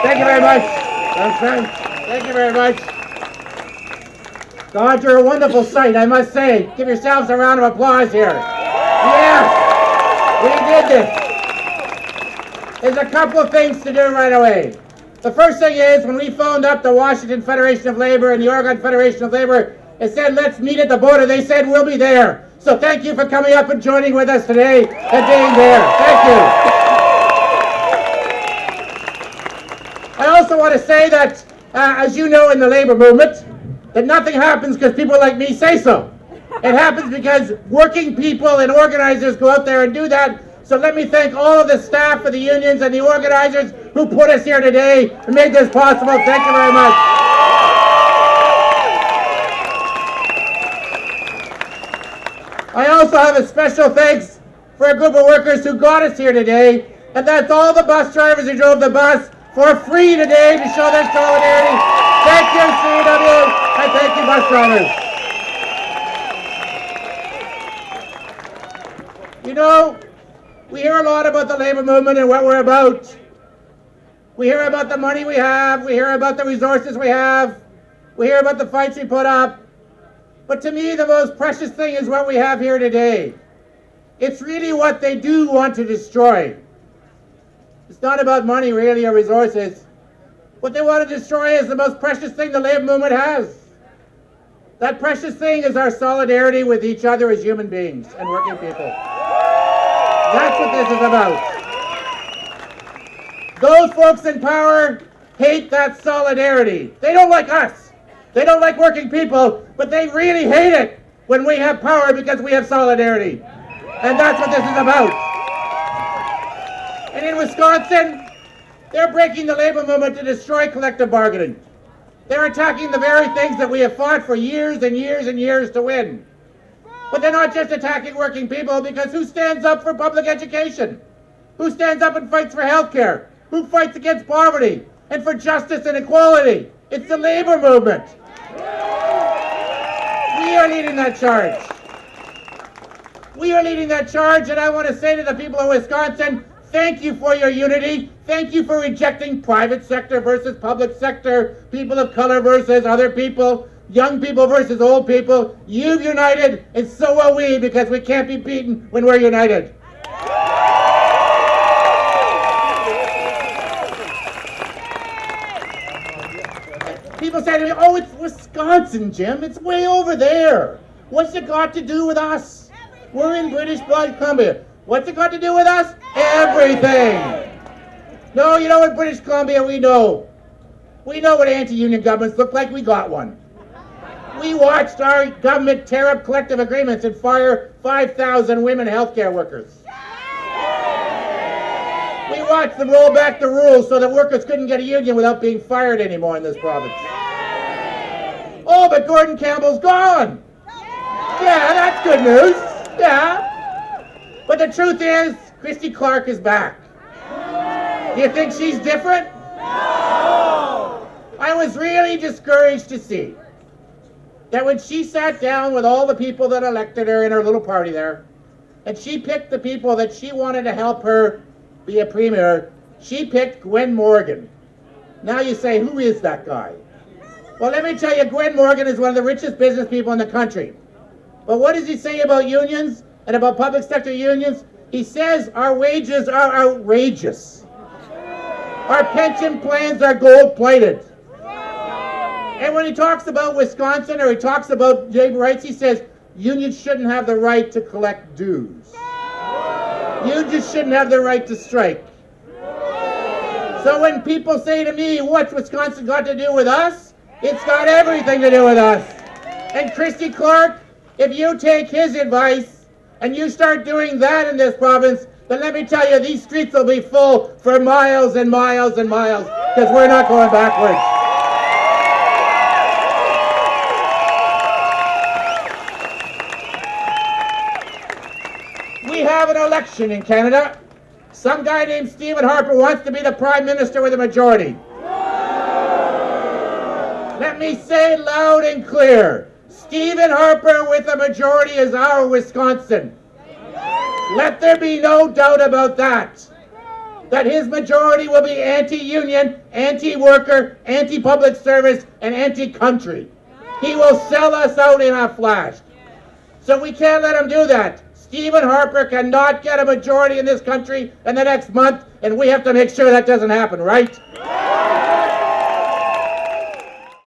Thank you very much. Thank you very much. God, you're a wonderful sight, I must say. Give yourselves a round of applause here. Yes, we did this. There's a couple of things to do right away. The first thing is, when we phoned up the Washington Federation of Labor and the Oregon Federation of Labor and said, let's meet at the border, they said, we'll be there. So thank you for coming up and joining with us today and being there. Thank you. I also want to say that, as you know in the labor movement, that nothing happens because people like me say so. It happens because working people and organizers go out there and do that. So let me thank all of the staff of the unions and the organizers who put us here today and made this possible. Thank you very much. I also have a special thanks for a group of workers who got us here today, and that's all the bus drivers who drove the bus for free today to show their solidarity. Thank you, CW, and thank you, bus drivers. You know, we hear a lot about the labor movement and what we're about. We hear about the money we have, we hear about the resources we have, we hear about the fights we put up. But to me, the most precious thing is what we have here today. It's really what they do want to destroy. It's not about money, really, or resources. What they want to destroy is the most precious thing the labor movement has. That precious thing is our solidarity with each other as human beings and working people. That's what this is about. Those folks in power hate that solidarity. They don't like us. They don't like working people, but they really hate it when we have power because we have solidarity. And that's what this is about. And in Wisconsin, they're breaking the labor movement to destroy collective bargaining. They're attacking the very things that we have fought for years and years and years to win. But they're not just attacking working people, because who stands up for public education? Who stands up and fights for health care? Who fights against poverty and for justice and equality? It's the labor movement. We are leading that charge. We are leading that charge, and I want to say to the people of Wisconsin, thank you for your unity. Thank you for rejecting private sector versus public sector, people of color versus other people, young people versus old people. You've united, and so will we, because we can't be beaten when we're united. People say to me, oh, it's Wisconsin, Jim. It's way over there. What's it got to do with us? We're in British Columbia. What's it got to do with us? Everything. No, you know what, British Columbia, we know. We know what anti-union governments look like. We got one. We watched our government tear up collective agreements and fire 5,000 women healthcare workers. We watched them roll back the rules so that workers couldn't get a union without being fired anymore in this province. Oh, but Gordon Campbell's gone. Yeah, that's good news. Yeah. But the truth is, Christy Clark is back. Do you think she's different? No! I was really discouraged to see that when she sat down with all the people that elected her in her little party there, and she picked the people that she wanted to help her be a premier, she picked Gwen Morgan. Now you say, who is that guy? Well, let me tell you, Gwen Morgan is one of the richest business people in the country. But what does he say about unions and about public sector unions? He says our wages are outrageous. Our pension plans are gold-plated. And when he talks about Wisconsin or he talks about labor rights, he says unions shouldn't have the right to collect dues. Unions shouldn't have the right to strike. So when people say to me, what's Wisconsin got to do with us? It's got everything to do with us. And Christy Clark, if you take his advice and you start doing that in this province, then let me tell you, these streets will be full for miles and miles and miles, because we're not going backwards. We have an election in Canada. Some guy named Stephen Harper wants to be the Prime Minister with a majority. Let me say loud and clear, Stephen Harper with a majority is our Wisconsin. Let there be no doubt about that. that his majority will be anti-union, anti-worker, anti-public service, and anti-country. He will sell us out in a flash. So we can't let him do that. Stephen Harper cannot get a majority in this country in the next month, and we have to make sure that doesn't happen, right?